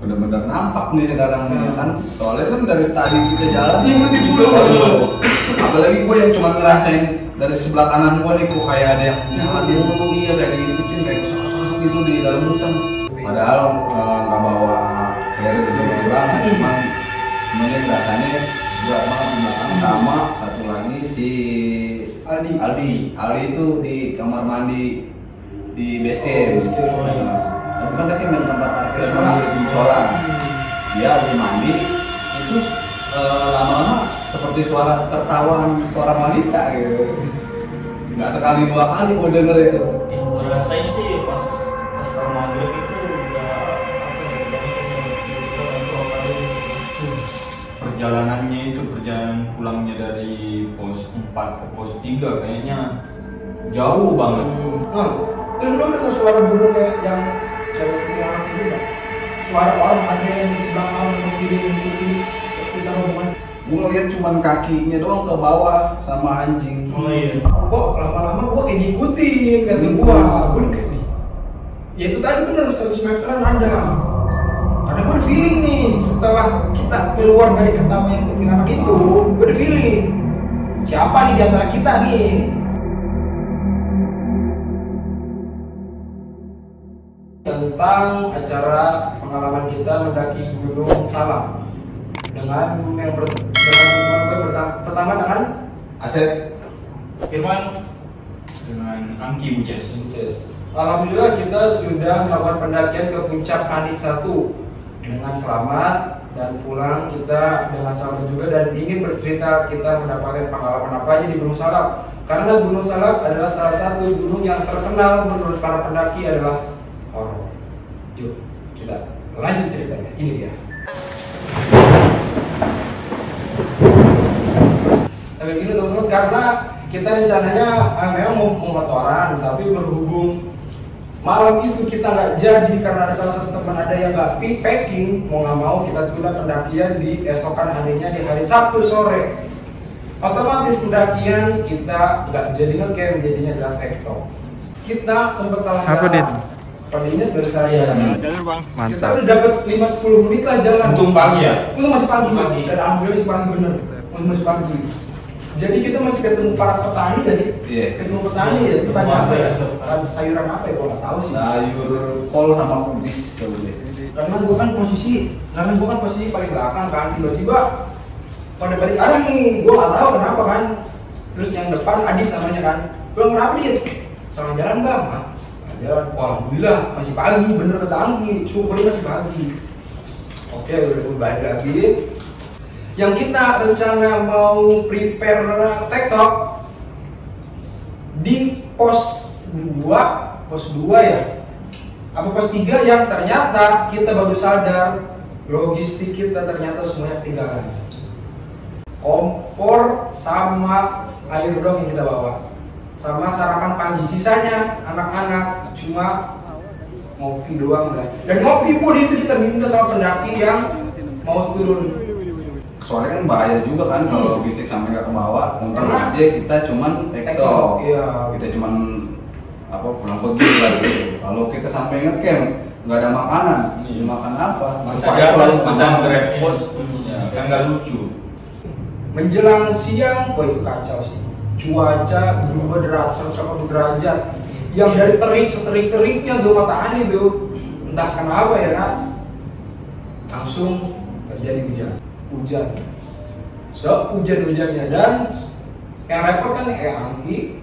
benar-benar nampak nih sekarang nih kan. Soalnya kan dari tadi kita jalan nih aduh. Apalagi gue yang cuma ngerasain dari sebelah kanan gue nih kok kayak ada yang nyalain dulu nih, kayak diikutin kayak sosok-sosok gitu di dalam hutan. Padahal nggak bawa kayak gede banget, cuman rasanya kan berat banget di belakang. Sama satu lagi si Aldi itu di kamar mandi di base camp. Bukan base camp, yang tempat parkir di musola. Dia habis mandi itu lama-lama seperti suara tertawaan suara wanita gitu. Nggak sekali dua kali gue denger itu. Rasain sih pas maghrib itu perjalanannya itu perjalanan pulangnya dari pos 4 ke pos 3 kayaknya jauh banget. Nah, lu dengar suara burung kayak yang cewek punya anak itu nggak? Suara orang ada yang di sebelah kanan atau kiri ngikutin sekitar rombongan. Gue ngeliat cuman kakinya doang ke bawah sama anjing. Oh iya. Kok lama-lama gua kayak ngikutin kata gua kayak nih. Ya itu tadi bener 100 meteran ada. Karena gua ada feeling nih setelah kita keluar dari ketama yang kuping anak itu, gua ada feeling siapa nih di antara kita nih. Tentang acara pengalaman kita mendaki Gunung Salak dengan yang pertama dengan Asep, Firman dengan Angki Buces. Alhamdulillah kita sudah melakukan pendakian ke puncak Anik 1 dengan selamat dan pulang kita dengan selamat juga, dan ingin bercerita kita mendapatkan pengalaman apa aja di Gunung Salak. Karena Gunung Salak adalah salah satu gunung yang terkenal menurut para pendaki adalah horor. Yuk kita lanjut ceritanya. Ini dia. Tapi gini teman-teman, karena kita rencananya memang mau motoran, tapi berhubung malam itu kita nggak jadi karena ada salah satu teman ada yang nggak packing, mau nggak mau kita tunda pendakian di esokan harinya di hari Sabtu sore. Otomatis pendakian kita nggak jadi ngecamp, jadinya adalah tektok. Kita sempat salah jalan. Tadinya sudah saya. Jalur bang. Kita udah dapat 5-10 menit lah jalan. Untung pagi ya? Itu masih pagi. Dan alhamdulillah masih pagi bener. Masih pagi. Jadi kita masih ketemu para petani gak sih? Iya. Ketemu petani ya, petani apa ya? Sayuran apa ya? Gue gak tau sih. sayur kol sama kubis sebetulnya. Karena gue kan posisi paling belakang kan, tiba-tiba pada balik arah nih, gue gak tahu kenapa kan. Terus yang depan Adit namanya kan, gue kenapa Dit? Salah jalan bang. Jalan, wah alhamdulillah masih pagi, bener kata Anggi, syukurnya masih pagi. Oke, udah balik lagi. Yang kita rencana mau prepare tektok di pos 2 ya? Apa pos 3 yang ternyata kita baru sadar logistik kita ternyata semuanya ketinggalan. Kompor sama air dong yang kita bawa, sama sarapan pagi, sisanya anak-anak cuma ngopi doang lah. Dan ngopi pun itu kita minta sama pendaki yang mau turun. Soalnya kan bahaya juga kan kalau logistik sampai nggak ke bawah. Untung aja kita cuman tektok. Iya. Kita cuman pulang pergi lah gitu. Kalau kita sampai ngecamp nggak ada makanan, makan apa? Pesan GrabFood yang nggak lucu. Menjelang siang, wah itu kacau sih. Cuaca berubah derajat 180 derajat. Yang dari terik seterik-teriknya tuh matahari tuh, entah kenapa ya kan, langsung terjadi hujan. Hujan-hujannya, dan yang repot kan Anggi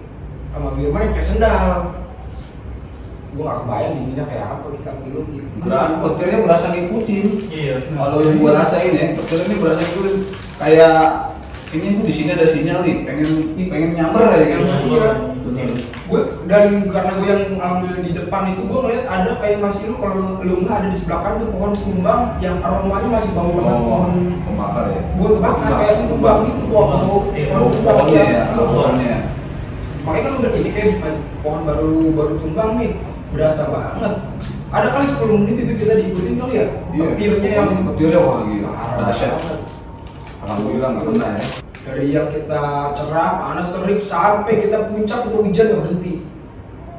sama Firman yang kayak sendal. Gue gak kebayang dinginnya kayak apa di kaki lu gitu. Petirnya berasa ngikutin. Iya. Kalau yang gue rasain ya, petirnya ini berasa ngikutin. Kayak ini tuh di sini ada sinyal nih, pengen nyamber aja kan. Iya. Gue dan karena gue yang ambil di depan itu, gue ngeliat ada kayak masih kalau lu nggak ada di sebelah kanan tuh pohon tumbang yang aromanya masih bau banget, pohon kebakar ya. Buat kebakar kayak tumbang gitu, pohon tumbang ya. Pohonnya. Makanya kan udah ini kayak pohon baru tumbang nih, berasa banget. Ada kali 10 menit itu kita diikutin kali ya. Petirnya wah gila, dahsyat. Alhamdulillah nggak kena ya. Dari yang kita cerah, panas terik, sampai kita puncak itu hujan nggak berhenti.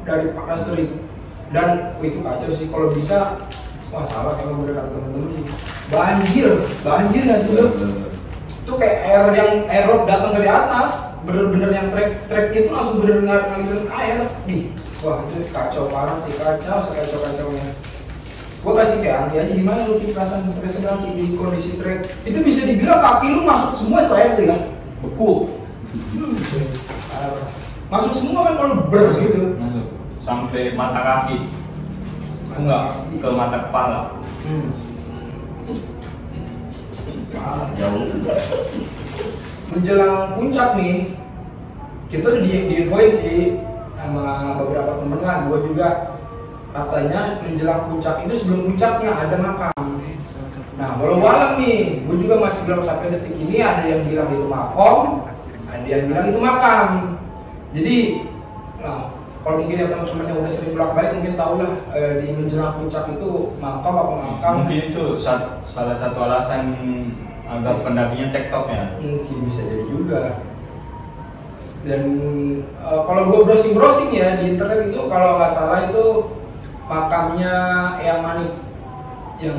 Dari panas terik, dan itu kacau sih. Kalau bisa, wah salah kalau udah kata temen-temen banjir nggak sih lu? Itu kayak air rock datang dari atas, bener-bener yang trek itu langsung bener-bener ngalirin air di. Wah itu kacau parah sih, sekacau-kacaunya. Gue kasih kayak Andi aja, gimana lu perasaan sedang di kondisi trek itu bisa dibilang kaki lu masuk semua itu air tuh kan? Beku. Masuk semua kan kalau gitu. Masuk sampai mata kaki. Enggak ke mata kepala. Jauh. Menjelang puncak nih, kita udah diinfoin sih sama beberapa temen lah, gue juga katanya menjelang puncak itu sebelum puncaknya ada makam. Nah walau-walau nih, gue juga masih belum sampai detik ini ada yang bilang itu makom, ada yang bilang itu makam. Jadi, nah kalau mungkin ya teman-teman yang udah sering bolak-balik mungkin tahu lah di menjelang puncak itu makam apa makam. Mungkin itu salah satu alasan agar pendakinya tektok ya. Mungkin bisa jadi juga. Dan kalau gue browsing ya di internet itu kalau nggak salah itu makamnya Eyang Manik yang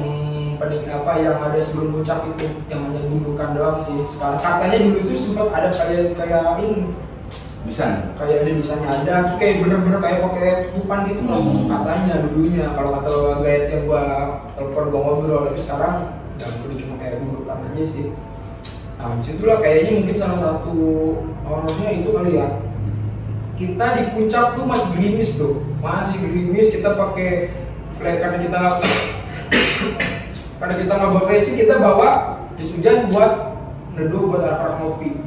yang ada sebelum puncak itu, yang hanya gundukan doang sih. Sekarang katanya dulu itu sempat ada kayak ini Bisa. kayak ada misalnya ada terus kayak bener-bener kayak pakai tutupan gitu kan katanya dulunya. Kalau kata guide yang gua telepon gua ngobrol, tapi sekarang jangan udah cuma kayak gundukan aja sih. Nah disitulah kayaknya mungkin salah satu horornya itu kali ya. Kita di puncak tuh masih gerimis, kita pakai flag karena kita nggak bawa racing, kita bawa jas hujan buat neduh, buat arak ngopi.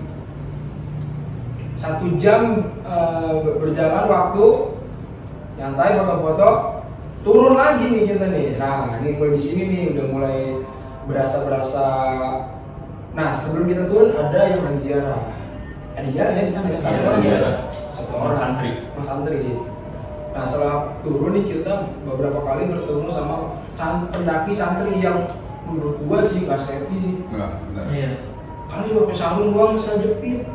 1 jam berjalan waktu, nyantai, foto-foto, turun lagi nih kita nih. Nah ini gue di sini nih udah mulai berasa. Nah sebelum kita turun ada yang lagi ziarah. Ada ziarah ya di sana ya? Satu orang santri. Nah setelah turun nih kita beberapa kali bertemu sama pendaki santri yang menurut gua sih nggak safety sih. Iya. Karena cuma pakai sarung doang, bisa jepit.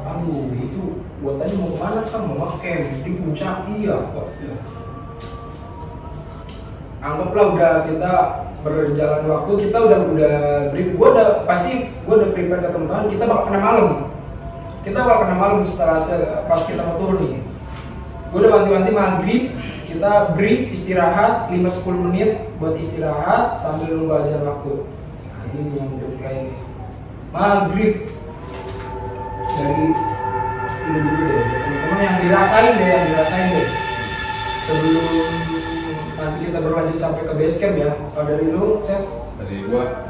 Aduh itu buat tadi mau kemana kan, mau camp di puncak. Iya. Anggaplah udah kita berjalan waktu, kita udah brief. Gua udah prepare ke teman-teman, kita bakal kena malam setelah pas kita mau turun nih. Gue udah wanti-wanti maghrib, kita break istirahat 5-10 menit buat istirahat sambil nunggu ajan waktu. Nah ini yang udah mulai nih maghrib dari ini dulu deh, teman-teman yang dirasain deh sebelum nanti kita berlanjut sampai ke base camp ya. Kalau dari lu, Seth? Dari gua,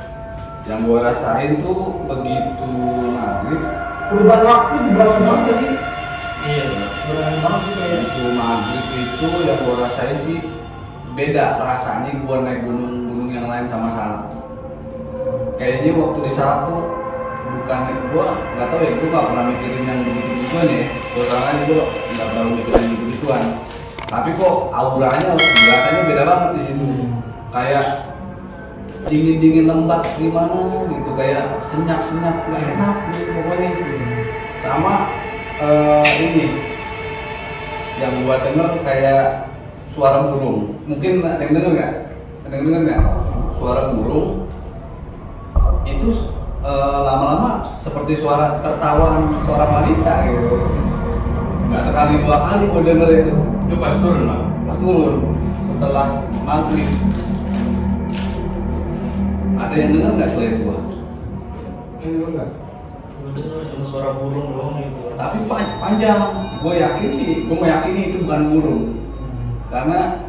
yang gua rasain tuh begitu maghrib, perubahan waktu di berapa banget sih? Iya. Berani banget tuh kayak itu maghrib itu yang gua rasain sih beda rasanya gua naik gunung yang lain sama Salak. Kayaknya waktu di Salak tuh bukan gua nggak tahu ya, gua nggak pernah mikirin yang gitu-gituan ya. Terus itu nggak terlalu mikirin gitu-gituan. Tapi kok auranya rasanya beda banget di situ. Kayak dingin lembab gimana gitu, kayak senyap nggak enak gitu pokoknya. Sama ini yang gua denger kayak suara burung. Mungkin ada yang denger nggak? Suara burung itu lama-lama seperti suara tertawaan suara wanita gitu. Nggak sekali 2 kali gua denger itu. Itu pas turun lah. Pas turun setelah maghrib. Ada yang denger nggak selain gua? ini lu nggak? Gue denger cuma suara burung doang gitu. Tapi panjang. Gue yakin sih, gue meyakini itu bukan burung. Karena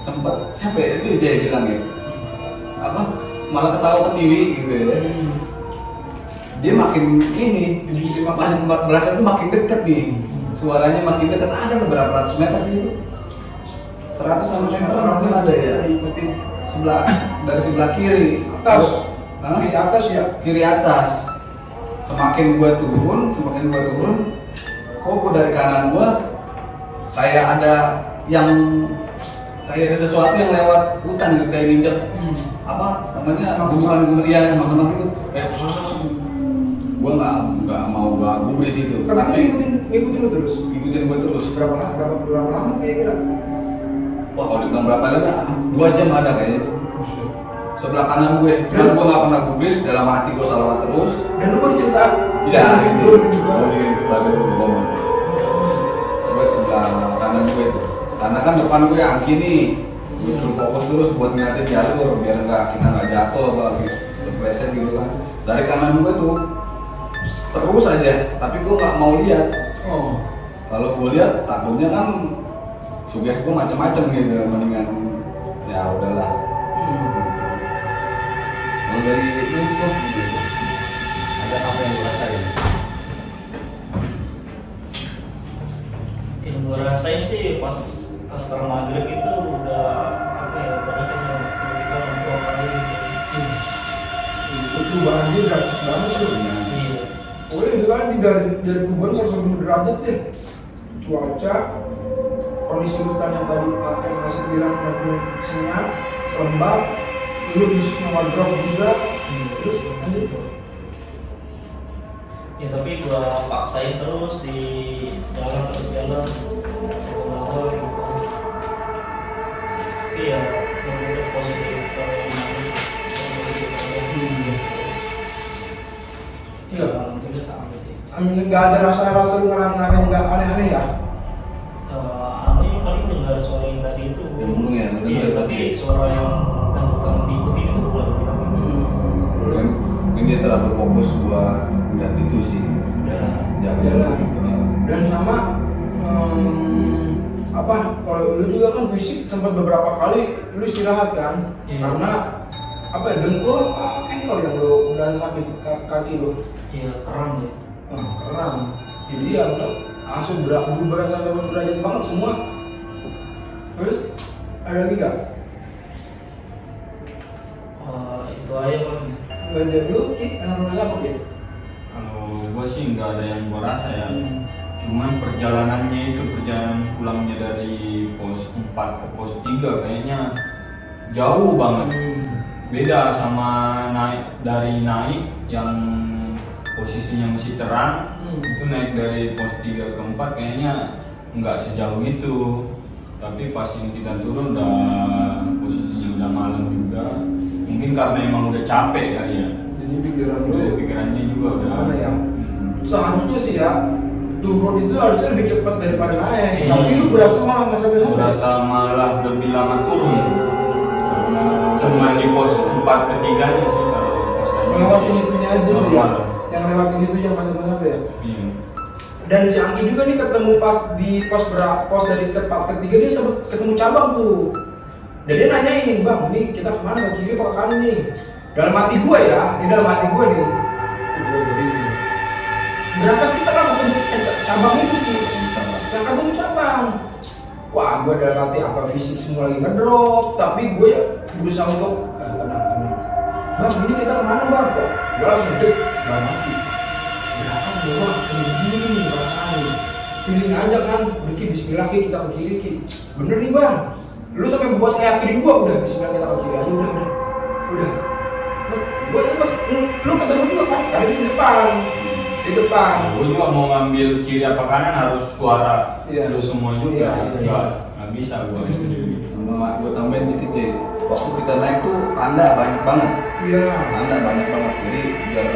sempet siapa ya itu Jaya bilang ya, apa malah ketawa ke TV gitu ya. Dia makin ini, berasa tuh makin deket nih. Suaranya makin deket, ada beberapa ratus meter sih itu. 100 meter mungkin ada ya. Ikutin dari sebelah kiri Atas. Kiri atas ya? Kiri atas. Semakin gua turun, kok gua dari kanan gua kayak ada sesuatu yang lewat hutan gitu, kayak nginjek apa namanya gunungan iya sama-sama gitu, kayak gua nggak mau gua gubris itu. Tapi ngikutin lu terus? Ikutin gua terus. Berapa lama kira-kira? Wah kalau dibilang berapa lama, 2 jam ada kayaknya itu. sebelah kanan gue. Cuman gue nggak pernah gubris, dalam hati gue salawat terus. Dan lu baru cerita? Iya, itu. Gue bikin tadi tuh ngomong. Gue sebelah kanan gue tuh. Karena kan depan gue angki nih. Gue suruh fokus terus buat ngeliatin jalur biar kita nggak jatuh lagi terpleset gitu kan. Dari kanan gue tuh terus aja, tapi gue nggak mau lihat. Oh. Kalau gue lihat takutnya kan suges gue macem-macem gitu, mendingan ya udahlah. Kalau dari ini stop gitu, ada apa yang gue rasain? Yang gue rasain sih pas setelah maghrib itu udah apa ya, badannya tiba-tiba nongkrong lagi gitu. Itu bahannya gratis banget tuh. Iya. Oh itu kan dari perubahan 180 derajat deh. Cuaca, kondisi hutan yang tadi yang masih bilang makin senyap, lembab, lu fisiknya wadrop juga, terus lanjut tuh. Ya tapi gua paksain terus di jalan gitu. Iya, lebih positif Iya. Alhamdulillah sama gitu. Nggak ada rasa-rasa lu ngerang-ngerang nggak aneh-aneh ya? Aneh paling dengar suara yang tadi itu. Yang burung ya, lu Iya, dengar tapi tadi. suara yang tukang diikutin itu bukan kita. Mungkin dia terlalu fokus buat nggak itu sih. Jangan gitu. Dan sama apa? Kalau lu juga kan fisik sempat beberapa kali lu istirahat kan? Iya. Karena apa ya, dengkul apa ankle yang lu udah sakit kaki lu? Iya, keren ya. Keren. Jadi ya udah langsung berasa derajat banget semua. Terus ada lagi gak? Itu aja kan. Belajar dulu, rasa apa gitu? Kalau gue sih nggak ada yang gue rasa ya. Cuman perjalanannya itu perjalanan pulangnya dari pos 4 ke pos 3 kayaknya jauh banget. Beda sama dari naik yang posisinya masih terang, itu naik dari pos 3 ke 4 kayaknya nggak sejauh itu. Tapi pas yang kita turun udah posisinya udah malam juga. Mungkin karena emang udah capek kali ya. Jadi Pikirannya juga udah. mana ya? Seharusnya sih ya turun itu harusnya lebih cepat daripada naik. Tapi lu berasa malah nggak sampai. Berasa malah lebih lama turun. Cuma di pos 4 ketiganya sih kalau pos Ngelewatin itunya aja tuh ya. normal. Yang lewatin itu yang sampai ya. Iya. Dan si Angki juga nih ketemu pas di pos dari tempat ketiga dia sempat ketemu cabang tuh. Dan dia nanyain, bang, ini kita kemana, ke kiri apa ke kanan nih? Dalam hati gue ya, ini dalam hati gue nih. Berapa kita kan ketemu cabang itu nih, yang ketemu cabang. Wah, gue dalam hati apa fisik semua lagi ngedrop, tapi gue ya berusaha untuk tenang. Bang, ini kita kemana bang? Kok gue langsung dek dalam hati. Berapa gue bang, gini nih perasaan nih. Pilih aja kan, udah Ki, bismillah Ki, kita ke kiri Ki. Bener nih bang. Lu sampai buat ngeyakinin gua udah bismillah kita ke kiri aja udah. Gua sempet lu ketemu juga kan tadi di depan. Gue juga mau ngambil kiri apa kanan harus suara Iya. lu semua juga. Iya. Nggak bisa gue sendiri. Sama gue tambahin dikit deh. Waktu kita naik tuh tanda banyak banget. Iya. Tanda banyak banget. Jadi biar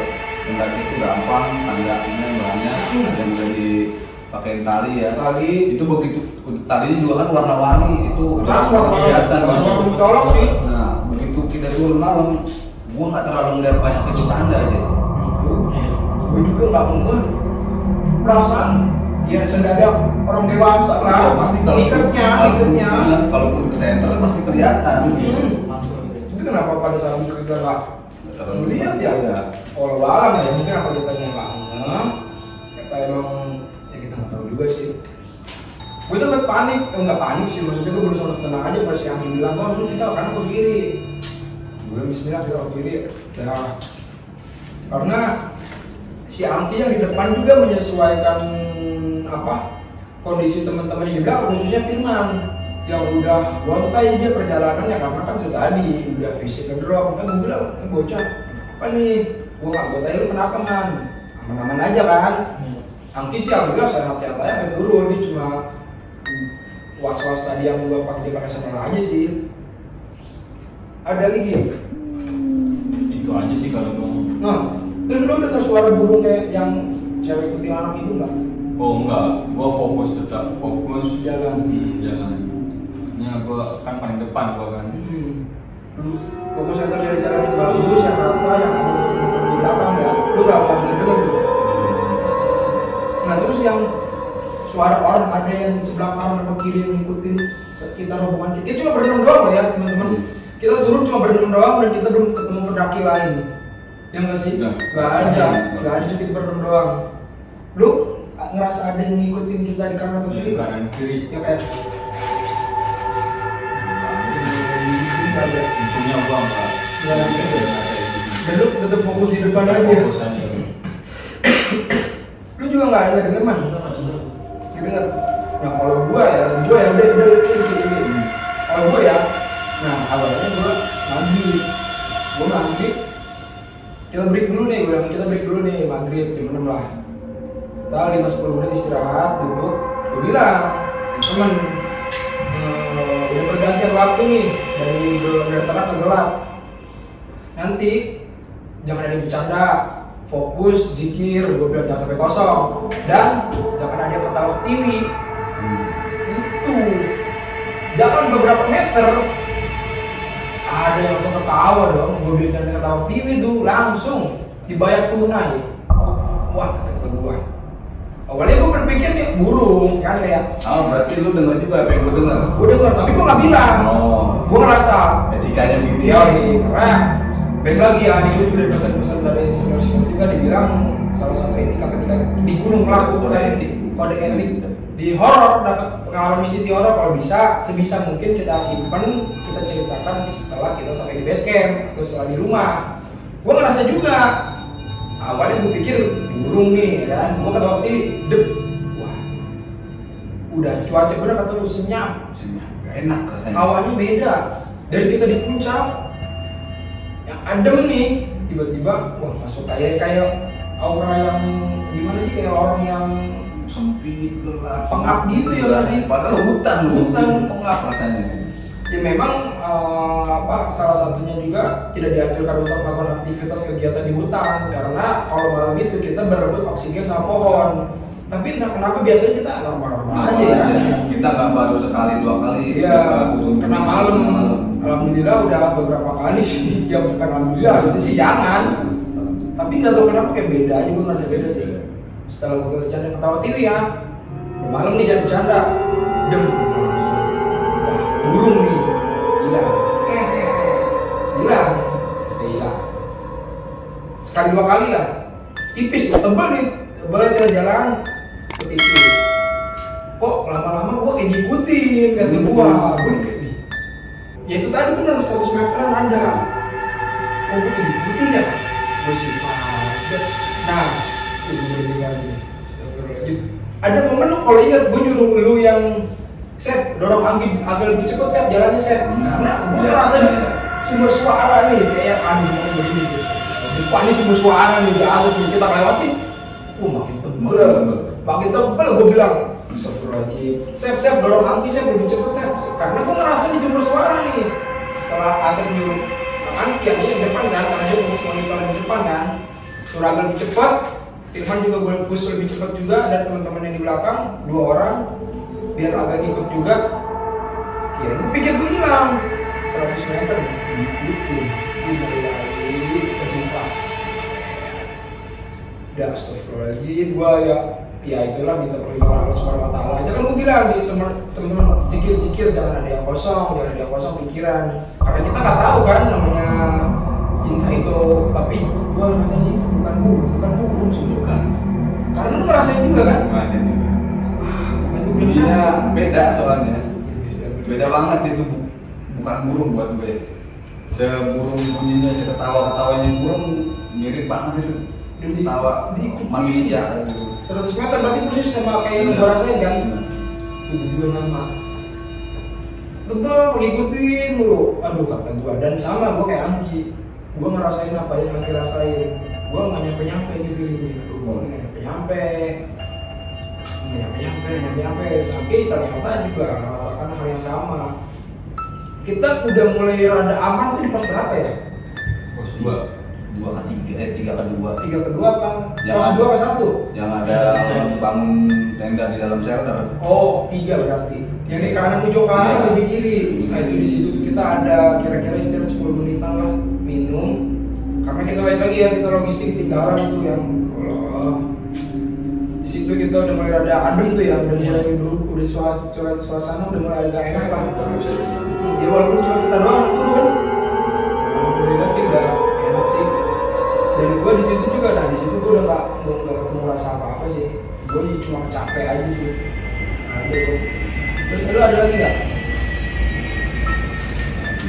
mendaki itu gampang, tandanya banyak. Ada yang udah dipakein tali ya. Tali Itu begitu talinya juga kan warna-warni itu udah langsung kelihatan. warna colok sih. Nah begitu kita turun malam, gue nggak terlalu ngeliat banyak itu tanda aja. Gue juga nggak ngeh perasaan ya sendadak orang dewasa lah. Iya, pasti kalau ikatnya. kalaupun ke center pasti kelihatan. Langsung gitu. Tapi kenapa pada saat itu kita nggak melihat ya? Iya. Kalau alam ya mungkin apa kita nggak ngeh. Apa emang ya kita nggak tahu juga sih. Gue sempet panik, nggak panik sih, maksudnya gue berusaha untuk tenang aja pas yang bilang, bang, ini kita kanan ke kiri. Gue bismillah kita ke kiri, ya. Karena si Angki yang di depan juga menyesuaikan apa kondisi teman-temannya di belakang, khususnya Firman yang udah gontai aja perjalanannya karena kan itu tadi udah fisik ngedrop. Kan gue bilang, bocah, apa nih? Gue nggak gontai lu kenapa man? Aman-aman aja kan? Angki sih alhamdulillah sehat-sehat aja sampai turun, dia cuma was-was tadi yang gua pakai sandal aja sih. Ada lagi Itu aja sih kalau mau. Nah, terus lu dengar suara burung kayak yang cewek ikutin anak itu nggak? Oh enggak, gua fokus tetap fokus Jalan. jalan. Nya gua kan paling depan gua kan. Fokus center dari jalan yang bagus, yang apa, yang di belakang ya. Lu nggak mau denger tuh. Nah terus yang suara orang ada yang sebelah kanan atau kiri yang ngikutin sekitar rombongan kita. Kita cuma berenam doang lah ya teman-teman. Kita turun cuma berenam doang dan kita belum ketemu pendaki lain. Yang nggak sih? Nggak ada, cuma kita berenam doang. Lu ngerasa ada yang ngikutin kita di kanan atau kiri? Kanan kiri. Ya kayak Untungnya gua enggak. dan lu tetap fokus di depan aja. Fokus aja. Lu juga nggak ada denger man? Enggak denger. Denger. Nah kalau gua ya udah ini. Kalau gua ya, nah awalnya gua maghrib. Kita break dulu nih, maghrib jam 6 lah. Kita 5-10 menit istirahat, duduk. Gua bilang, temen, udah pergantian waktu nih dari terang ke gelap. Nanti jangan ada yang bercanda, fokus, zikir, gue bilang jangan sampai kosong, dan jangan ada yang ketawa TV. Itu jangan beberapa meter ada yang langsung ketawa dong. Gue bilang jangan ketawa TV tuh langsung dibayar tunai. Wah kata gue. Awalnya gue berpikir nih burung kan kayak. Oh berarti lu dengar juga apa yang gue dengar? Gue dengar tapi gue nggak bilang. Oh. Gue ngerasa. Etikanya gitu Iya, ya. karena baik lagi ya, ini juga dari pesan-pesan dari senior juga dibilang salah satu etika ketika di gunung melakukan kode etik di horor, dapat pengalaman misi di horor kalau bisa sebisa mungkin kita simpen, kita ceritakan setelah kita sampai di base camp atau setelah di rumah. Gue ngerasa juga awalnya gue pikir burung nih kan, gue ketawa TV, wah udah cuaca bener kata lu senyap, Gak enak rasanya. awalnya beda dari kita di puncak yang adem nih, tiba-tiba wah masuk kayak aura yang gimana sih, kayak orang yang Sempit, gelap, pengap gitu ya nggak sih? Padahal hutan, pengap rasanya. Ya memang salah satunya juga tidak dianjurkan untuk melakukan aktivitas kegiatan di hutan karena kalau malam itu kita berebut oksigen sama pohon. Tapi entah kenapa biasanya kita normal-normal aja ya. Kita nggak baru sekali 2 kali. Iya, kena malam. Alhamdulillah udah beberapa kali sih. Ya bukan alhamdulillah, harusnya sih jangan. Tapi nggak tahu kenapa kayak beda aja, gue ngerasa beda sih. Setelah gue bercanda ketawa TV ya, udah malam nih jangan bercanda. Wah burung nih, hilang. Hilang. Sekali 2 kali lah. Tipis, tebal nih, tebal jalan-jalan, tipis. Kok lama-lama gua kayak ngikutin kata gua kayak nih. Ya itu tadi benar 100 meteran ada. Oh gua kayak ngikutin ya. Gua simpan. Nah, itu berbeda lagi. Ada momen lu kalau ingat gua nyuruh lu yang Sep, dorong angin agak lebih cepet Sep, jalannya Sep. Karena gua ngerasa sumber suara nih kayak mau begini terus. Wah ini sumber suara nih di atas nih kita lewatin. Makin tebel gua bilang. Sep, dorong angki Sep lebih cepet Sep. Karena gua ngerasa di sumber suara nih. Setelah Asep nyuruh angki yang ini depan kan, karena dia harus monitor di depan kan. Suruh agak lebih cepet. Irfan juga gue push lebih cepat juga dan teman-teman yang di belakang 2 orang biar agak ikut juga. Ya gue pikir gue hilang 100 meter diikutin lagi kesumpah. Udah astagfirullahaladzim, gue ya itulah minta perlindungan Allah Subhanahu wa Ta'ala. Jangan gue bilang di teman-teman zikir jangan ada yang kosong pikiran. Karena kita nggak tahu kan namanya cinta itu, tapi gue ngerasa sih itu bukan burung sih, bukan. Karena lu ngerasain juga kan? Ngerasain juga. Itu belum Beda soalnya. Beda banget itu, bukan burung buat gue. Seburung bunyinya, seketawa-ketawanya burung mirip banget itu. Tawa manusia gitu. 100 meter berarti persis sama kayak yang gue rasain kan? Itu juga nama. Tebel ngikutin mulu. Aduh kata gue, dan sama gue kayak Anggi. Gue ngerasain apa yang Anggi rasain. Gue nggak nyampe di film ini. Gue nggak nyampe. Sampai ternyata juga merasakan hal yang sama. Kita udah mulai rada aman tuh di pos berapa ya? Pos tiga kedua. Tiga kedua apa? Yang Pos 2 ke 1? Yang ada bangun tenda di dalam shelter. Oh, 3 berarti. Yang di kanan ujung kanan Iya. lebih kiri. Nah itu di situ tuh kita ada kira-kira istirahat 10 menitan lah, minum. Karena kita balik lagi ya, kita logistik tinggalan tuh yang di situ kita udah mulai rada adem tuh ya, udah mulai udah suasana udah mulai agak enak lah. Ya walaupun cuma kita doang turun, alhamdulillah sih udah enak sih. Dan gue di situ juga, nah di situ gue udah nggak ketemu rasa apa-apa sih. Gue cuma capek aja sih. Nah, itu. Terus lu ada lagi nggak?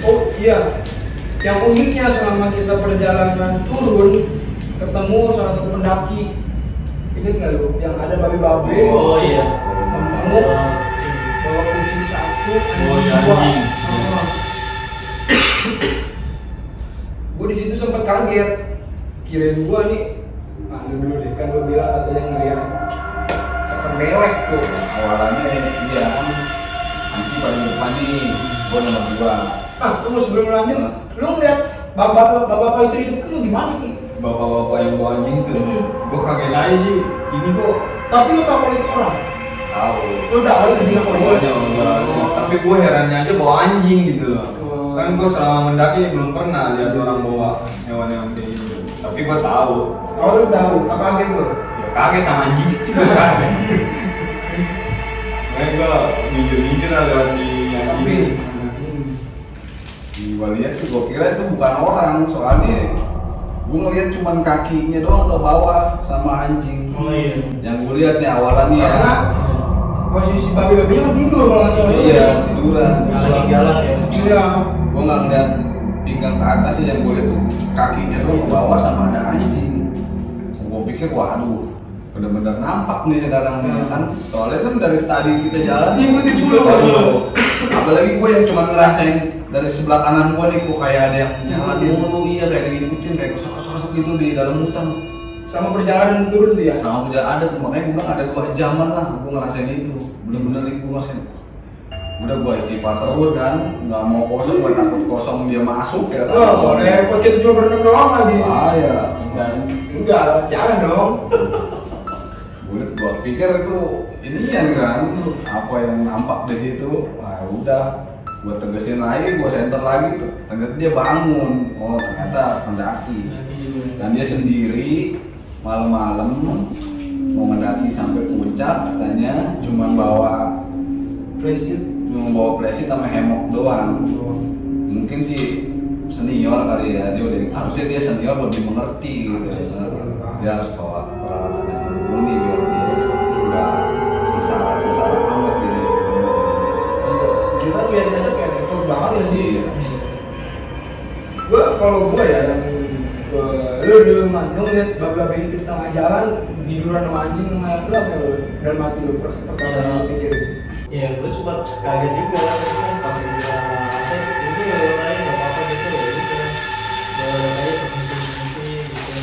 Oh iya, yang uniknya selama kita perjalanan turun ketemu salah satu pendaki. Ingat nggak lu? Yang ada babi-babi. Oh iya. Mengamuk, bawa kucing satu, Oh, iya, dua. anjing. Gue di situ sempat kaget. Kirain gue nih, dulu deh kan gue bilang katanya ngeliat sepenelek tuh. Awalannya iya kan Anki paling depan nih, gua nomor 2. Tunggu sebelum lanjut, lu ngeliat bapak-bapak itu di depan lu gimana nih? Bapak-bapak yang bawa anjing tuh, gua kaget aja sih. Ini kok Tapi lu tau kalau itu orang? tahu. Lu udah kali kebilang kalau dia? Tapi gua herannya aja bawa anjing gitu loh. Oh. Kan gua selama mendaki belum pernah lihat orang bawa hewan-hewan kayak gitu. Tapi gua tahu. Oh lu tahu, gak kaget lu? Ya kaget sama anjing sih gua kaget. Makanya gua mikir-mikir lah lewat di Tapi, anjing. Gua lihat sih, gua kira itu bukan orang soalnya. Gua ngeliat cuman kakinya doang ke bawah sama anjing. Oh iya. Yang gua lihat nih awalannya. karena posisi babi-babinya kan tidur kalau nggak salah. Iya, tiduran. Yang lagi jalan ya. Iya. Gua nggak ngeliat pinggang ke atas sih, yang gua lihat tuh kakinya doang ke bawah sama ada anjing. Gua pikir waduh, bener-bener nampak nih sekarang nih kan. Soalnya kan dari tadi kita jalan nih berarti dulu baru. Apalagi gue yang cuma ngerasain dari sebelah kanan gue nih kok kayak ada yang nyalain mulu, iya kayak diikutin kayak kosong-kosong gitu di dalam hutan. Sama perjalanan turun tuh ya. Nah udah ada tuh, makanya gue bilang ada 2 jaman lah gue ngerasain itu. Bener-bener gue ngerasain. Udah gue istighfar terus kan, nggak mau kosong, gue takut kosong dia masuk ya kan. Oh, repot kita cuma berenang doang lagi. Ya. Enggak, jangan dong. Gue pikir itu inian kan, apa yang nampak di situ. Wah udah, gue tegesin lagi, gue center lagi tuh. Ternyata dia bangun, oh ternyata pendaki. Dan dia sendiri malam-malam mau mendaki sampai puncak, katanya cuma bawa flashlight sama hemok doang. Mungkin sih senior kali ya, dia udah harusnya dia senior lebih mengerti gitu. Dia harus bawa peralatan yang mumpuni biar dia nggak sengsara amat jadi. Kita lihat aja kayak repot banget ya sih. Iya. Kalau gue ya yang lu lihat babi-babi itu di tengah jalan tiduran sama anjing sama lu apa lu dan mati lu pertama lu pikirin. Iya, gue sempat kaget juga kan pas di jalan Asep itu ya lain nggak apa-apa gitu ya gitu kan. Ya kayak permisi gitu.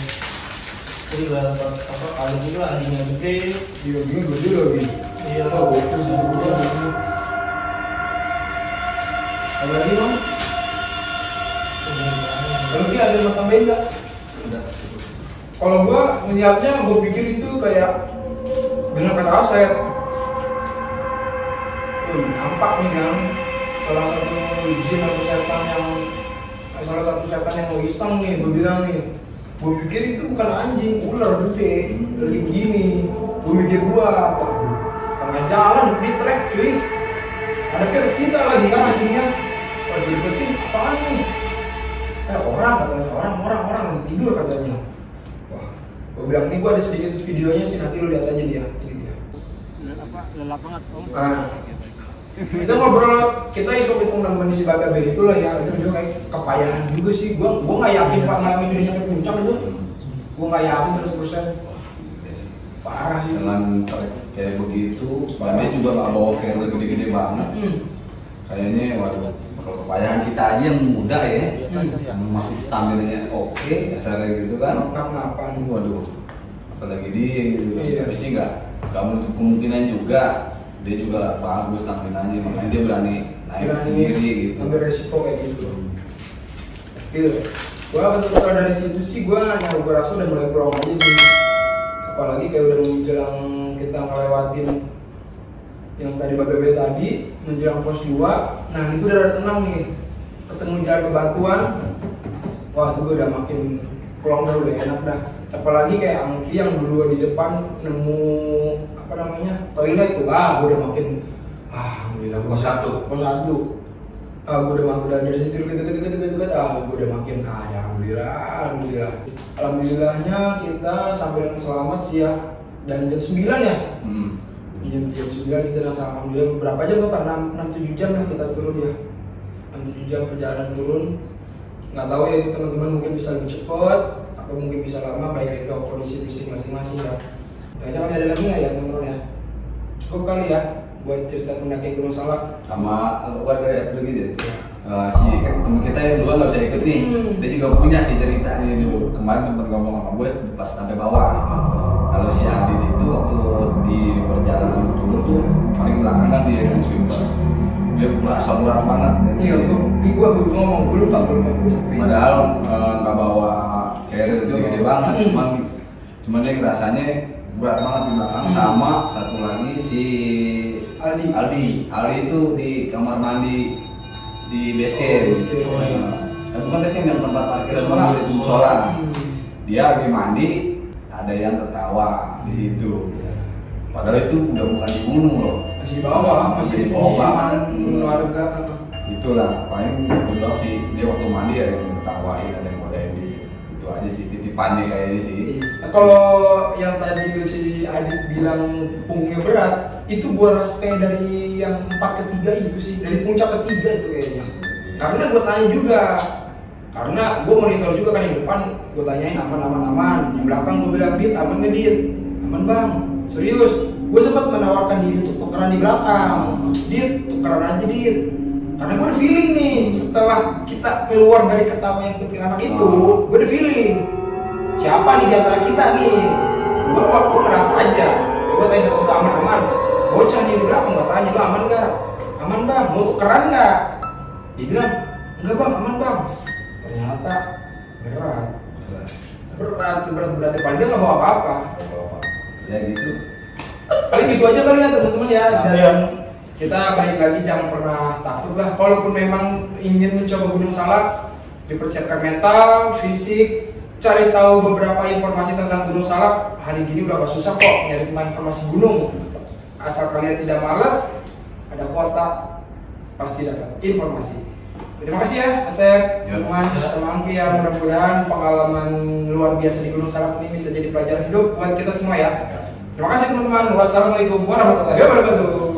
Terus juga apa kali juga anjingnya gede. Iya, gini gue dulu lagi. Iya. Oh, itu sih gue. Apa lagi bang? Kalau dia ada mau tambahin nggak? Udah. Kalau gua ngeliatnya, gua pikir itu kayak benar kata Asep. Nampak nih kan salah satu setan yang mau iseng nih, gua bilang nih. Gua pikir itu bukan anjing, ular gede, lagi gini. Gua mikir gua, waduh, tengah jalan di trek cuy. Ada kayak kita lagi kan anjingnya. Wah, dideketin apaan nih? Orang katanya, orang tidur katanya. Wah, gue bilang nih gue ada sedikit videonya sih, nanti lu lihat aja dia. Ini dia. Lelap banget om. Nah, kita ngobrol, kita hitung nemenin si Bagabe itu lah ya, itu juga kayak kepayahan juga sih. Gue nggak yakin pak malam itu dia nyampe puncak itu. Gue nggak yakin 100%. Parah sih. Dengan trek kayak begitu, dia juga nggak bawa carrier gede-gede banget. Kayaknya waduh, kalau kepayahan kita aja yang muda ya, yang masih stamina-nya oke, dasarnya gitu kan. Kenapa-napaan. Waduh, apalagi dia gitu. Iya. Tapi sih nggak menutup kemungkinan juga dia juga bagus stamina-nya, makanya dia berani naik sendiri gitu. Ambil resiko kayak gitu. Oke. Gua ketika dari situ sih gua rasa udah mulai pulang aja sih. Apalagi kayak udah menjelang kita ngelewatin yang tadi BBB tadi menjelang pos 2. Nah itu udah ada tenang nih, ketemu jalan bebatuan. Wah itu udah makin pulang udah enak dah. Apalagi kayak Angki yang dulu di depan nemu apa namanya toilet tuh, gua udah makin alhamdulillah Pos 1. gue udah dari situ gue udah makin ya alhamdulillahnya kita sampai dengan selamat sih ya, dan jam 9 ya. Jam 9 kita langsung alhamdulillah. Berapa jam tuh? 6-7 jam lah kita turun ya. 6-7 jam perjalanan turun. Nggak tahu ya itu teman-teman mungkin bisa lebih cepat atau mungkin bisa lama, baik lagi ke kondisi fisik masing-masing ya. Kayaknya kami ada lagi nggak ya teman-teman ya? Cukup kali ya buat cerita pendaki Gunung Salak. Sama gua ada lagi deh. Si temen kita yang dua nggak bisa ikut nih, dia juga punya sih ceritanya itu. Kemarin sempat ngomong sama gue pas sampai bawah. Kalau si Adit itu waktu di perjalanan turun tuh paling belakangan dia yang swimmer. Dia merasa berat banget. Iya, gua ngomong gue lupa. Padahal nggak bawa carrier gede banget, cuman dia rasanya berat banget di belakang. Sama satu lagi si Aldi itu di kamar mandi di base camp. Bukan base camp, yang tempat parkiran mobil itu musola. Dia lagi mandi, ada yang ketawa di situ. Padahal itu udah bukan di gunung loh. Masih di bawah, masih di bawah keluarga kan. Itulah paling gue sih dia waktu mandi ada yang ketawain, ada yang godain di itu aja sih, titipan dia kayaknya sih. Kalau yang tadi si Adit bilang punggungnya berat, itu gua rasa kayak dari yang 4 ke 3 itu sih, dari puncak ke 3 itu kayaknya. Karena gua tanya juga, karena gua monitor juga kan yang depan, gua tanyain aman. Yang belakang gua bilang, Dit aman nggak Dit? Aman bang, serius. Gua sempat menawarkan diri untuk tukeran di belakang. Dit, tukeran aja Dit. Karena gua ada feeling nih, setelah kita keluar dari ketawa yang anak itu, gua ada feeling. Siapa nih di antara kita nih? Gua ngerasa aja. Gua tanya satu aman. Bocah nih di belakang, gua tanya, "Lu aman enggak?" "Aman, Bang. Mau tukeran enggak?" Dia bilang, "Enggak, Bang, aman, Bang." Ternyata berat. Padahal dia enggak bawa apa-apa. Ya gitu. Paling gitu aja kali ya teman-teman ya. Dan kita balik lagi, jangan pernah takut lah. Kalaupun memang ingin mencoba Gunung Salak, dipersiapkan mental, fisik. Cari tahu beberapa informasi tentang Gunung Salak. Hari gini udah gak susah kok nyari tentang informasi gunung. Asal kalian tidak malas, ada kuota, pasti dapat informasi. Terima kasih ya Asep, teman sama Angki ya. Mudah-mudahan pengalaman luar biasa di Gunung Salak ini bisa jadi pelajaran hidup buat kita semua ya. Terima kasih teman-teman. Wassalamualaikum warahmatullahi wabarakatuh.